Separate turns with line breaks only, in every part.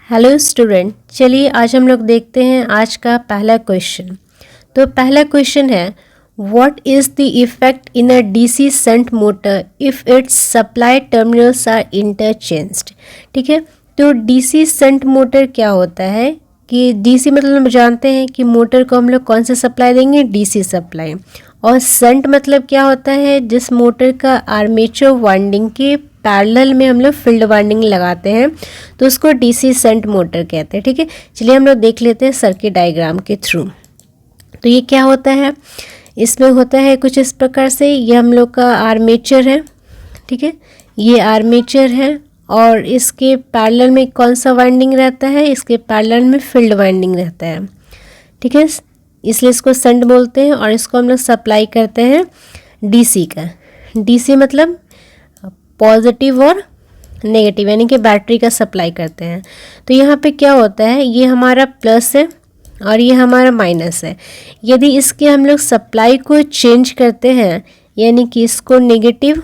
Hello student, चलिए आज हम लोग देखते हैं आज का पहला क्वेश्चन। तो पहला क्वेश्चन है, what is the effect in a DC shunt motor if its supply terminals are interchanged. ठीक है, तो डीसी शंट मोटर क्या होता है कि डीसी मतलब हम जानते हैं कि मोटर को हम लोग कौन सा सप्लाई देंगे, डीसी सप्लाई। और शंट मतलब क्या होता है, जिस मोटर का आर्मेचर वाइंडिंग के पैरेलल में हम लोग फील्ड वाइंडिंग लगाते हैं तो उसको डीसी शंट मोटर कहते हैं। ठीक है, चलिए हम लोग देख लेते हैं सर्किट डायग्राम के थ्रू। तो ये क्या होता है, इसमें होता है कुछ इस प्रकार से, ये हम लोग का आर्मेचर है। ठीक है, ये आर्मेचर है और इसके पैरेलल में कौन सा वाइंडिंग रहता है, इसके पैरेलल में फील्ड वाइंडिंग रहता है। ठीक है, इसलिए इसको शंट बोलते हैं और इसको हम लोग सप्लाई करते हैं डीसी का। डीसी मतलब पॉजिटिव और नेगेटिव, यानी कि बैटरी का सप्लाई करते हैं। तो यहाँ पे क्या होता है, ये हमारा प्लस है और ये हमारा माइनस है। यदि इसके हम लोग सप्लाई को चेंज करते हैं, यानी कि इसको नेगेटिव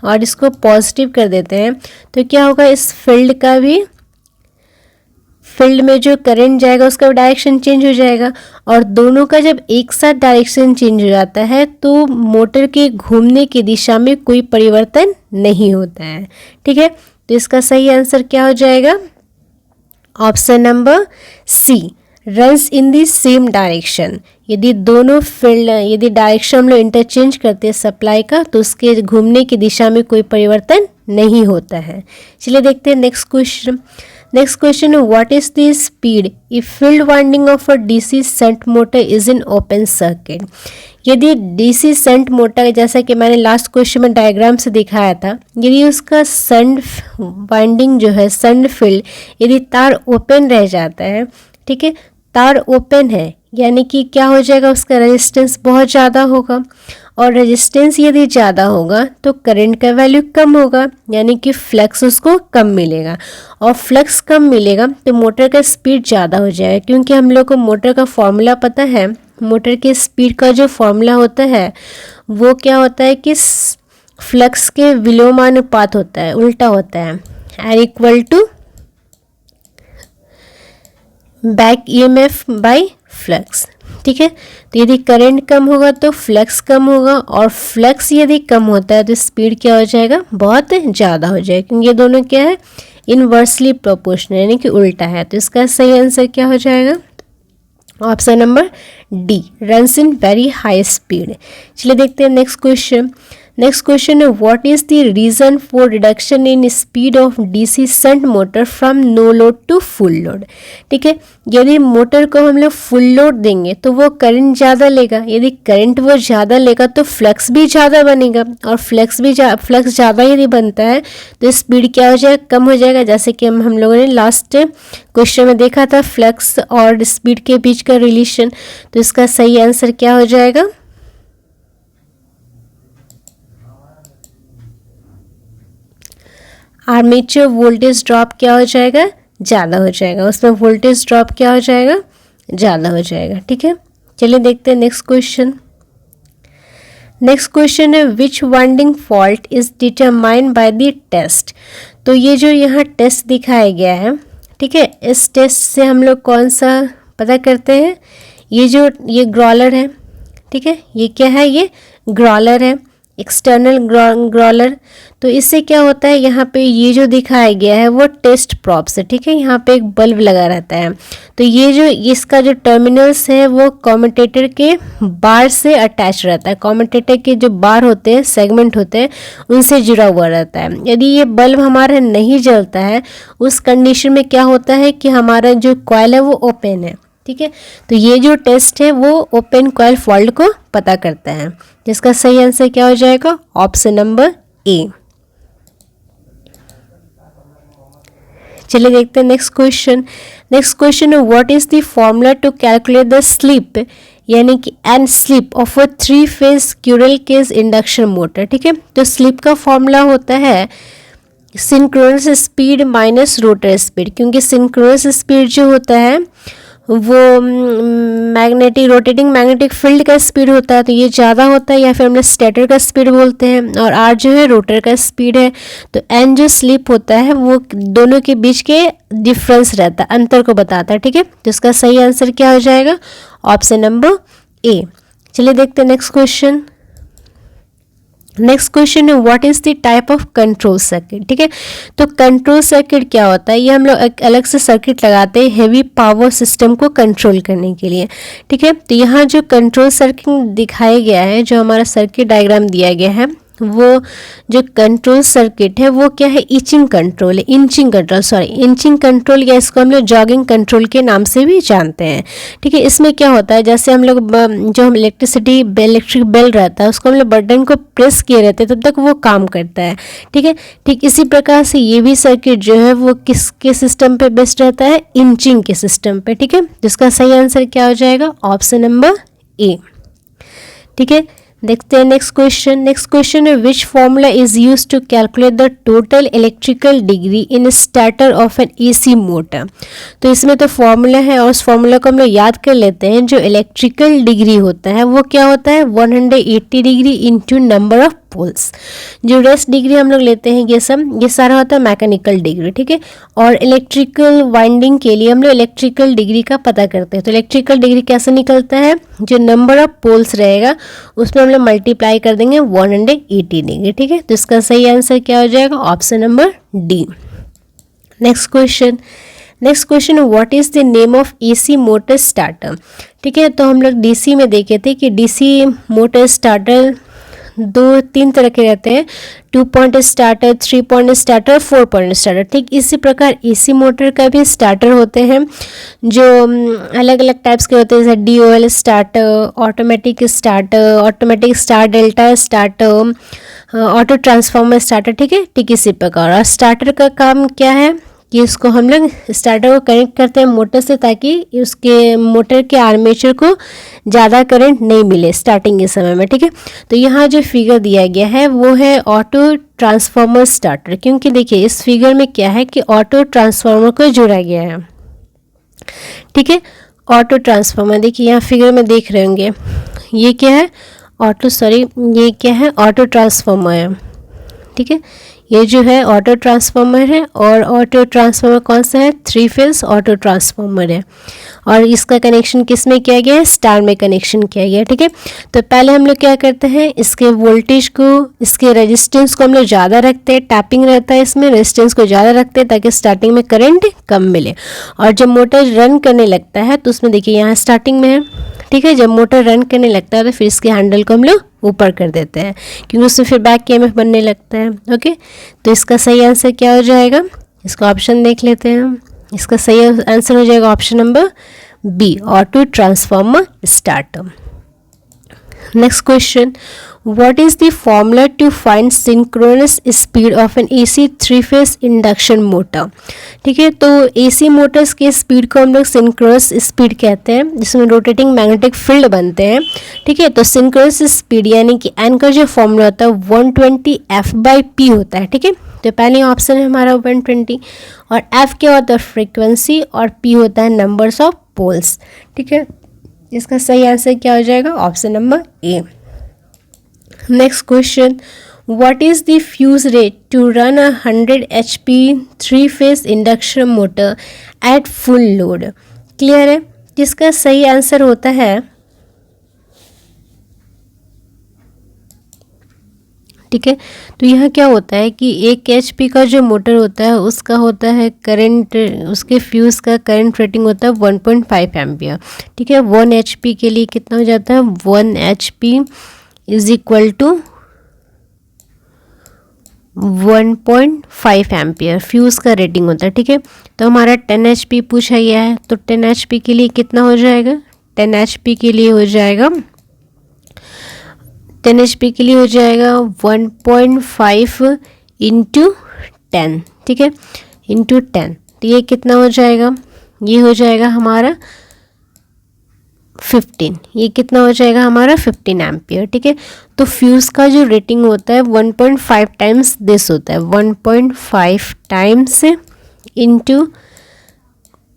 और इसको पॉजिटिव कर देते हैं, तो क्या होगा, इस फील्ड में जो करंट जाएगा उसका डायरेक्शन चेंज हो जाएगा। और दोनों का जब एक साथ डायरेक्शन चेंज हो जाता है तो मोटर के घूमने की दिशा में कोई परिवर्तन नहीं होता है। ठीक है, तो इसका सही आंसर क्या हो जाएगा, option number C, runs in the same direction. यदि दोनों फील्ड, यदि डायरेक्शन हम लोग इंटरचेंज करते हैं सप्लाई का, तो उसके घूमने की दिशा में कोई परिवर्तन नहीं होता है। चलिए देखते हैं नेक्स्ट क्वेश्चन। नेक्स्ट क्वेश्चन है, what is the speed if field winding of a DC shunt motor is in open circuit. यदि डीसी शंट मोटर, जैसा कि मैंने लास्ट क्वेश्चन में डायग्राम से दिखाया था, यदि उसका शंट वाइंडिंग जो है, शंट फील्ड, यदि तार ओपन रह जाता है, ठीक है, तार ओपन है यानी कि क्या हो जाएगा, उसका रेजिस्टेंस बहुत ज़्यादा होगा। और रेजिस्टेंस यदि ज़्यादा होगा तो करंट का वैल्यू कम होगा, यानी कि फ्लक्स उसको कम मिलेगा। और फ्लक्स कम मिलेगा तो मोटर का स्पीड ज़्यादा हो जाएगा, क्योंकि हम लोग को मोटर का फॉर्मूला पता है। मोटर के स्पीड का जो फॉर्मूला होता है वो क्या होता है कि फ्लक्स के विलोमानुपात होता है, उल्टा होता है, R equal to back EMF by flux. ठीक है, तो यदि करंट कम होगा तो फ्लक्स कम होगा, और फ्लक्स यदि कम होता है तो स्पीड क्या हो जाएगा, बहुत ज़्यादा हो जाएगा, क्योंकि ये दोनों क्या है, इनवर्सली प्रोपोर्शनल, यानी कि उल्टा है। तो इसका सही आंसर क्या हो जाएगा, option number D, runs in very high speed. चलिए देखते हैं नेक्स्ट क्वेश्चन। नेक्स्ट क्वेश्चन है, what is the reason for reduction in speed of DC shunt motor from no load to full load. ठीक है, यदि मोटर को हम लोग फुल लोड देंगे तो वो करंट ज़्यादा लेगा, यदि करंट वो ज़्यादा लेगा तो फ्लक्स भी ज़्यादा बनेगा, और फ्लक्स ज़्यादा यदि बनता है तो स्पीड क्या हो जाएगा, कम हो जाएगा। जैसे कि हम लोगों ने लास्ट क्वेश्चन में देखा था फ्लक्स और स्पीड के बीच का रिलेशन। तो इसका सही आंसर क्या हो जाएगा, आर्मेचर वोल्टेज ड्रॉप क्या हो जाएगा, ज़्यादा हो जाएगा, उसमें वोल्टेज ड्रॉप क्या हो जाएगा, ज़्यादा हो जाएगा। ठीक है, चलिए देखते हैं नेक्स्ट क्वेश्चन। नेक्स्ट क्वेश्चन है, which winding fault is determined by the test. तो ये जो यहाँ टेस्ट दिखाया गया है, ठीक है, इस टेस्ट से हम लोग कौन सा पता करते हैं, ये ग्रॉलर है। ठीक है, ये क्या है, ये ग्रॉलर है, एक्सटर्नल ग्रॉलर। तो इससे क्या होता है, यहाँ पे ये जो दिखाया गया है वो टेस्ट प्रॉप्स है। ठीक है, यहाँ पे एक बल्ब लगा रहता है, तो ये जो इसका जो टर्मिनल्स है वो कम्यूटेटर के बार से अटैच रहता है। कम्यूटेटर के जो बार होते हैं, सेगमेंट होते हैं, उनसे जुड़ा हुआ रहता है। यदि ये बल्ब हमारा नहीं जलता है, उस कंडीशन में क्या होता है कि हमारा जो कॉइल है वो ओपन है। ठीक है, तो ये जो टेस्ट है वो ओपन कॉइल फॉल्ट को पता करता है, जिसका सही आंसर क्या हो जाएगा, ऑप्शन नंबर ए। चलिए देखते हैं नेक्स्ट क्वेश्चन। नेक्स्ट क्वेश्चन है, what is the formula to calculate the slip, यानी कि end slip of a 3 phase squirrel cage induction motor. ठीक है, तो स्लिप का फॉर्मूला होता है synchronous speed minus rotor speed, क्योंकि सिंक्रोनस स्पीड जो होता है वो मैग्नेटिक रोटेटिंग मैग्नेटिक फील्ड का स्पीड होता है, तो ये ज़्यादा होता है, या फिर हम लोग स्टेटर का स्पीड बोलते हैं, और आर जो है रोटर का स्पीड है। तो एन जो स्लिप होता है वो दोनों के बीच के डिफरेंस रहता है, अंतर को बताता है, ठीक है। तो इसका सही आंसर क्या हो जाएगा? ऑप्शन नंबर ए। चलिए देखते हैं नेक्स्ट क्वेश्चन। नेक्स्ट क्वेश्चन है what is the type of control circuit, ठीक है। तो कंट्रोल सर्किट क्या होता है? ये हम लोग एक अलग से सर्किट लगाते हैं हैवी पावर सिस्टम को कंट्रोल करने के लिए, ठीक है। तो यहाँ जो कंट्रोल सर्किट दिखाया गया है, जो हमारा सर्किट डायग्राम दिया गया है, वो जो कंट्रोल सर्किट है वो क्या है? इंचिंग कंट्रोल है, इंचिंग कंट्रोल, या इसको हम लोग जॉगिंग कंट्रोल के नाम से भी जानते हैं, ठीक है। इसमें क्या होता है, जैसे हम लोग जो हम इलेक्ट्रिक बेल रहता है उसको हम लोग बटन को प्रेस किए रहते हैं तब तक वो काम करता है, ठीक है। ठीक इसी प्रकार से ये भी सर्किट जो है वो किसके सिस्टम पे बेस्ड रहता है? इंचिंग के सिस्टम पे, ठीक है। जिसका सही आंसर क्या हो जाएगा? ऑप्शन नंबर ए, ठीक है। देखते हैं नेक्स्ट क्वेश्चन। नेक्स्ट क्वेश्चन है which formula is use to calculate the total electrical degree in starter of an AC motor. तो इसमें तो फॉर्मूला है और उस फॉर्मूला को हम लोग याद कर लेते हैं। जो इलेक्ट्रिकल डिग्री होता है वो क्या होता है? 180 degree into number of poles. जो रेस्ट डिग्री हम लोग लेते हैं ये सारा होता है मैकेनिकल डिग्री, ठीक है। और इलेक्ट्रिकल वाइंडिंग के लिए हम लोग इलेक्ट्रिकल डिग्री का पता करते हैं। तो इलेक्ट्रिकल डिग्री कैसे निकलता है? जो नंबर ऑफ पोल्स रहेगा उसमें हम लोग मल्टीप्लाई कर देंगे 180 डिग्री, ठीक है। तो इसका सही आंसर क्या हो जाएगा? Option number D. Next question what is the name of AC motor starter, ठीक है। तो हम लोग डीसी में देखे थे कि डीसी मोटर स्टार्टर 2-3 तरह के रहते हैं, 2 point starter, 3 point starter, 4 point starter, ठीक इसी प्रकार एसी मोटर का भी स्टार्टर होते हैं जो अलग अलग टाइप्स के होते हैं, जैसे DOL starter, automatic start delta starter, auto transformer starter, ठीक है। ठीक इसी प्रकार और स्टार्टर का काम क्या है कि इसको हम लोग स्टार्टर को कनेक्ट करते हैं मोटर से, ताकि उसके मोटर के आर्मेचर को ज़्यादा करंट नहीं मिले स्टार्टिंग के समय में, ठीक है। तो यहाँ जो फिगर दिया गया है वो है ऑटो ट्रांसफार्मर स्टार्टर, क्योंकि देखिए इस फिगर में क्या है कि ऑटो ट्रांसफार्मर को जोड़ा गया है, ठीक है। ऑटो ट्रांसफार्मर देखिए यहाँ फिगर में देख रहे होंगे, ये क्या है? ये क्या है? ऑटो ट्रांसफार्मर है, ठीक है। ये जो है ऑटो ट्रांसफार्मर है, और ऑटो ट्रांसफार्मर कौन सा है? 3 फेज ऑटो ट्रांसफार्मर है, और इसका कनेक्शन किस में किया गया है? स्टार में कनेक्शन किया गया है, ठीक है। तो पहले हम लोग क्या करते हैं, इसके वोल्टेज को, इसके रेजिस्टेंस को हम लोग ज़्यादा रखते हैं, टैपिंग रहता है इसमें, रेजिस्टेंस को ज़्यादा रखते हैं ताकि स्टार्टिंग में करंट कम मिले। और जब मोटर रन करने लगता है तो उसमें देखिए यहाँ स्टार्टिंग में है, ठीक है। जब मोटर रन करने लगता है तो फिर इसके हैंडल को हम लोग ऊपर कर देते हैं, क्योंकि उससे फिर बैक EMF बनने लगता है, ओके। तो इसका सही आंसर क्या हो जाएगा? इसका ऑप्शन देख लेते हैं। इसका सही आंसर हो जाएगा option number B, auto transformer starter. Next question what is the formula to find synchronous speed of an AC 3 phase induction motor, ठीक है। तो AC मोटर्स के स्पीड को हम लोग सिंक्रोनस स्पीड कहते हैं, जिसमें रोटेटिंग मैग्नेटिक फील्ड बनते हैं, ठीक है। तो सिंक्रोनस स्पीड यानी कि N का जो फॉर्मूला होता है 120 F/P होता है, ठीक है। तो पहले ऑप्शन है हमारा 120, और F क्या होता है? फ्रीक्वेंसी, और P होता है नंबर्स ऑफ पोल्स, ठीक है। इसका सही आंसर क्या हो जाएगा? Option number A. Next question what is the fuse rate to run 100 HP 3 phase induction motor at full load, clear है। जिसका सही आंसर होता है, ठीक है। तो यहाँ क्या होता है कि 1 HP का जो मोटर होता है उसका होता है करंट, उसके फ्यूज़ का करंट रेटिंग होता है 1.5 एम्पियर, ठीक है। 1 HP के लिए कितना हो जाता है? 1 HP is equal to 1.5 ampere fuse का रेटिंग होता है, ठीक है। तो हमारा 10 HP पूछा गया है, तो 10 HP के लिए कितना हो जाएगा? 10 HP के लिए हो जाएगा 10 HP के लिए हो जाएगा 1.5 इंटू 10, ठीक है, इंटू 10। तो ये कितना हो जाएगा? ये हो जाएगा हमारा 15। ये कितना हो जाएगा हमारा? 15 एम्पियर, ठीक है। तो फ्यूज़ का जो रेटिंग होता है 1.5 टाइम्स दिस होता है, 1.5 टाइम्स इंटू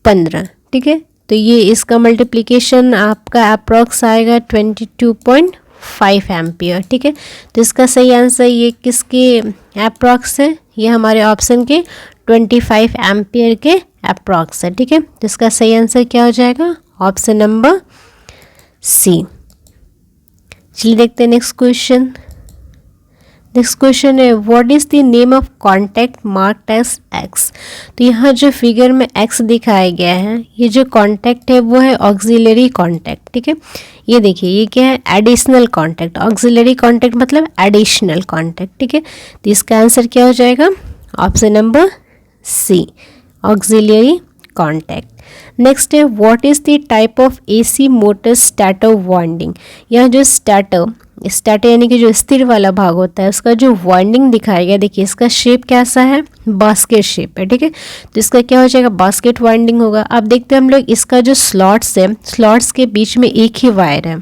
15, ठीक है। तो ये इसका मल्टीप्लिकेशन आपका अप्रॉक्स आएगा 22.5 एम्पियर। ठीक है, तो इसका सही आंसर ये किसके अप्रॉक्स है, ये हमारे ऑप्शन के 25 एम्पियर के अप्रॉक्स है। ठीक है, तो इसका सही आंसर क्या हो जाएगा, ऑप्शन नंबर सी। चलिए देखते हैं नेक्स्ट क्वेश्चन। नेक्स्ट क्वेश्चन है what is the name of contact marked as X. तो यहाँ जो फिगर में एक्स दिखाया गया है, ये जो कॉन्टैक्ट है वो है ऑक्सिलरी कॉन्टैक्ट। ठीक है, ये देखिए ये क्या है, एडिशनल कॉन्टैक्ट। ऑक्सिलरी कॉन्टैक्ट मतलब एडिशनल कॉन्टैक्ट। ठीक है, तो इसका आंसर क्या हो जाएगा, option number C, auxiliary contact. Next है what is the type of AC motor starter winding. यहाँ जो स्टार्टर यानी कि जो स्थिर वाला भाग होता है उसका जो वाइंडिंग दिखाया गया, देखिए इसका शेप कैसा है, बास्केट शेप है। ठीक है, तो इसका क्या हो जाएगा, बास्केट वाइंडिंग होगा। अब देखते हैं हम लोग इसका जो स्लॉट्स है, स्लॉट्स के बीच में एक ही वायर है,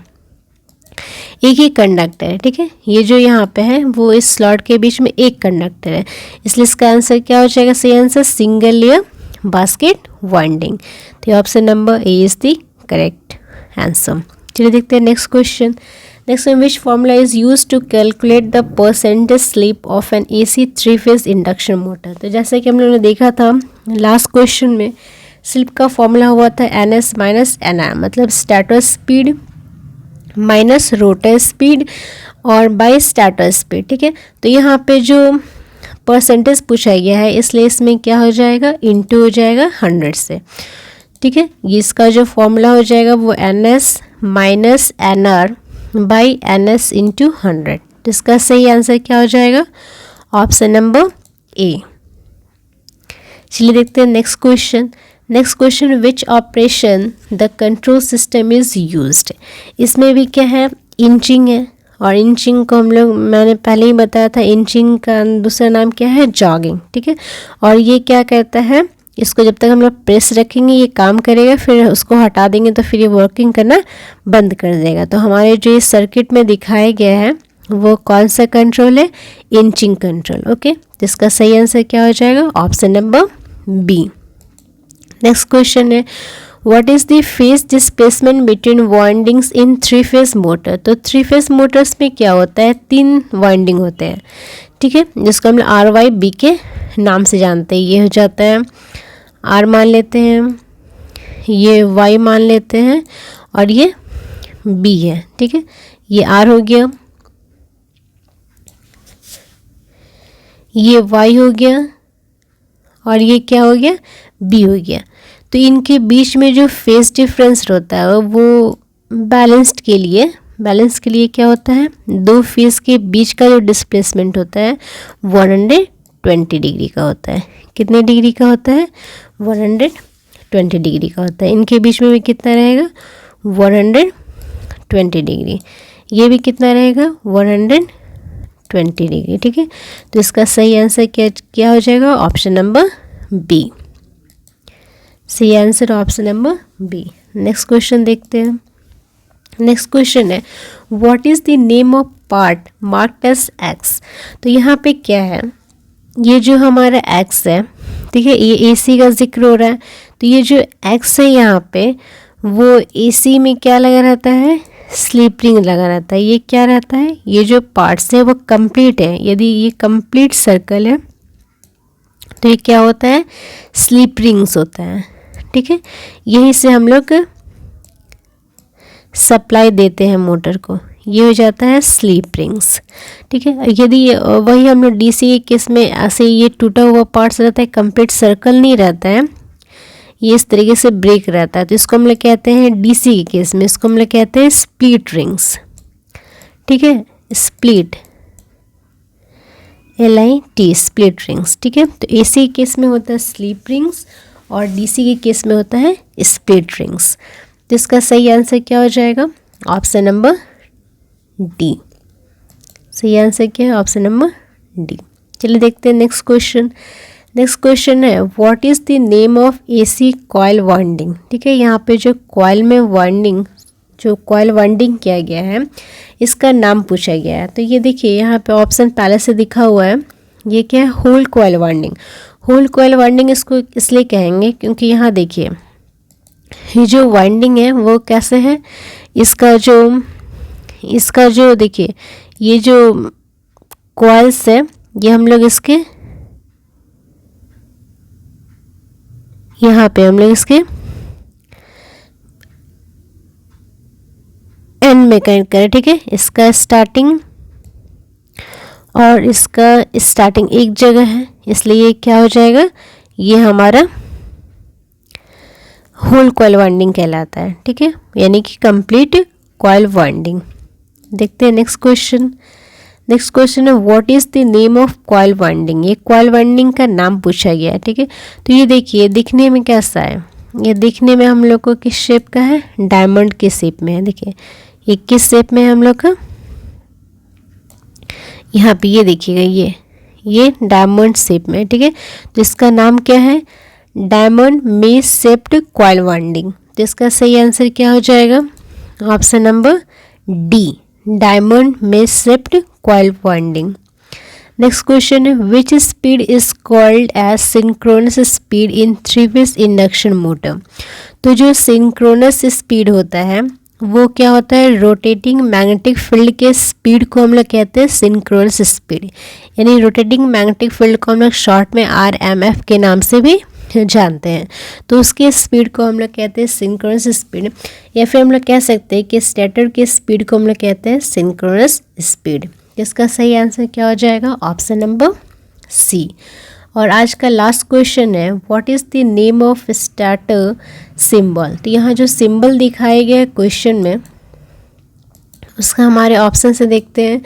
एक ही कंडक्टर है। ठीक है, ये जो यहाँ पे है वो इस स्लॉट के बीच में एक कंडक्टर है, इसलिए इसका आंसर क्या हो जाएगा, सही answer single layer basket winding. तो option number A is the correct answer. चलिए देखते हैं next question. Next which formula is use to calculate the percentage slip of an AC 3-phase induction motor. तो जैसे कि हम लोगों ने देखा था लास्ट क्वेश्चन में, स्लिप का फॉर्मूला हुआ था NS माइनस NR, मतलब starter speed minus rotor speed और बाय स्टार्टर स्पीड। ठीक है, तो यहाँ पे जो परसेंटेज पूछा गया है इसलिए इसमें क्या हो जाएगा, इनटू हो जाएगा 100 से। ठीक है, ये इसका जो फॉर्मूला हो जाएगा वो NS minus NR by NS into 100। इसका सही आंसर क्या हो जाएगा, ऑप्शन नंबर ए। चलिए देखते हैं next question. Next question which operation the control system is used. इसमें भी क्या है, इंचिंग है, और इंचिंग को हम लोग, मैंने पहले ही बताया था, इंचिंग का दूसरा नाम क्या है, जॉगिंग। ठीक है, और ये क्या करता है, इसको जब तक हम लोग प्रेस रखेंगे ये काम करेगा, फिर उसको हटा देंगे तो फिर ये वर्किंग करना बंद कर देगा। तो हमारे जो इस सर्किट में दिखाया गया है वो कौन सा कंट्रोल है, इंचिंग कंट्रोल। ओके, तो इसका सही आंसर क्या हो जाएगा, option number B. Next question है what is the phase displacement between windings in 3-phase motor. तो 3-phase मोटर्स में क्या होता है, 3 वाइंडिंग होते हैं। ठीक है, जिसको हम RYB के नाम से जानते हैं। ये हो जाता है R मान लेते हैं, ये Y मान लेते हैं, और ये B है। ठीक है, ये R हो गया, ये Y हो गया, और ये क्या हो गया, B हो गया। तो इनके बीच में जो फेज डिफरेंस होता है वो बैलेंस के लिए क्या होता है, दो फेज के बीच का जो डिस्प्लेसमेंट होता है 120 डिग्री का होता है। कितने डिग्री का होता है, 120 डिग्री का होता है। इनके बीच में भी कितना रहेगा, 120 डिग्री। ये भी कितना रहेगा, 120 डिग्री। ठीक है, तो इसका सही आंसर क्या हो जाएगा, ऑप्शन नंबर बी। सही answer option number B. Next question देखते हैं। नेक्स्ट क्वेश्चन है what is the name of part marked as X. तो यहाँ पे क्या है, ये जो हमारा एक्स है, ठीक है, ये AC का जिक्र हो रहा है, तो ये जो एक्स है यहाँ पे वो AC में क्या लगा रहता है, स्लिप रिंग लगा रहता है। ये क्या रहता है, ये जो पार्ट्स है वो कंप्लीट है। यदि ये कंप्लीट सर्कल है तो ये क्या होता है, स्लिप रिंग्स होता है। ठीक है, यहीं से हम लोग सप्लाई देते हैं मोटर को, ये हो जाता है स्लीप रिंग्स। ठीक है, यदि वही हम लोग DC के केस में ऐसे ये टूटा हुआ पार्ट्स रहता है, कंप्लीट सर्कल नहीं रहता है, ये इस तरीके से ब्रेक रहता है, तो इसको हम लोग कहते हैं DC के केस में, इसको हम लोग कहते हैं स्प्लिट रिंग्स। ठीक है, स्प्लिट LIT स्प्लिट रिंग्स। ठीक है, तो AC के केस में होता है स्लीप रिंग्स और DC के केस में होता है स्प्लिट रिंग्स। तो इसका सही आंसर क्या हो जाएगा, ऑप्शन नंबर डी। सही आंसर क्या है, ऑप्शन नंबर डी। चलिए देखते हैं नेक्स्ट क्वेश्चन। नेक्स्ट क्वेश्चन है what is the name of AC coil winding. ठीक है, यहाँ पे जो कॉइल में वाइंडिंग, जो कॉइल वाइंडिंग किया गया है इसका नाम पूछा गया है। तो ये देखिए यहाँ पे ऑप्शन पहले से दिखा हुआ है, ये क्या है, whole coil winding. Whole coil winding इसको इसलिए कहेंगे क्योंकि यहाँ देखिए ये जो वाइंडिंग है वो कैसे है, इसका जो देखिए ये जो कॉइल्स है ये हम लोग इसके यहाँ पे हम लोग इसके एंड में कनेक्ट करें, ठीक है। इसका स्टार्टिंग और इसका स्टार्टिंग एक जगह है, इसलिए क्या हो जाएगा, ये हमारा होल कॉइल वाइंडिंग कहलाता है, ठीक है, यानी कि कंप्लीट कॉइल वाइंडिंग। देखते हैं नेक्स्ट क्वेश्चन। नेक्स्ट क्वेश्चन है what is the name of coil winding. ये कॉइल वाइंडिंग का नाम पूछा गया है, ठीक है। तो ये देखिए दिखने में कैसा है, ये दिखने में हम लोग को किस शेप का है, डायमंड के शेप में है। देखिए ये किस शेप में है हम लोग का, यहाँ पे ये देखिएगा ये डायमंड शेप में है, ठीक है। तो इसका नाम क्या है, diamond mesh shaped coil winding. तो इसका सही आंसर क्या हो जाएगा, option number D, diamond mesh shaped coil winding. Next question है which speed is called as synchronous speed in three phase induction motor. तो जो सिंक्रोनस स्पीड होता है वो क्या होता है, रोटेटिंग मैग्नेटिक फील्ड के स्पीड को हम लोग कहते हैं सिंक्रोनस स्पीड, यानी रोटेटिंग मैग्नेटिक फील्ड को हम लोग शॉर्ट में RMF के नाम से भी जानते हैं। तो उसके स्पीड को हम लोग कहते हैं सिंक्रोनस स्पीड, या फिर हम लोग कह सकते हैं कि स्टेटर के स्पीड को हम लोग कहते हैं सिंक्रोनस स्पीड। इसका सही आंसर क्या हो जाएगा, ऑप्शन नंबर सी। और आज का लास्ट क्वेश्चन है what is the name of starter symbol. तो यहाँ जो सिंबल दिखाए गए क्वेश्चन में उसका हमारे ऑप्शन से देखते हैं।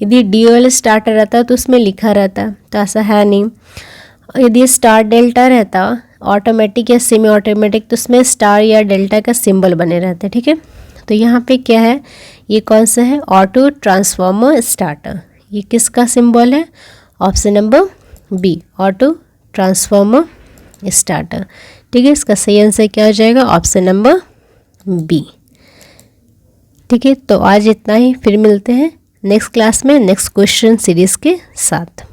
यदि DOL स्टार्टर रहता तो उसमें लिखा रहता, तो ऐसा है नहीं। यदि स्टार डेल्टा रहता ऑटोमेटिक या सेमी ऑटोमेटिक तो उसमें स्टार या डेल्टा का सिंबल बने रहते, ठीक है। तो यहाँ पे क्या है, ये कौन सा है, ऑटो ट्रांसफॉर्मर स्टार्टर। ये किसका सिंबल है, option number B, auto transformer starter, ठीक है। इसका सही आंसर क्या हो जाएगा, ऑप्शन नंबर बी, ठीक है। तो आज इतना ही, फिर मिलते हैं नेक्स्ट क्लास में नेक्स्ट क्वेश्चन सीरीज़ के साथ।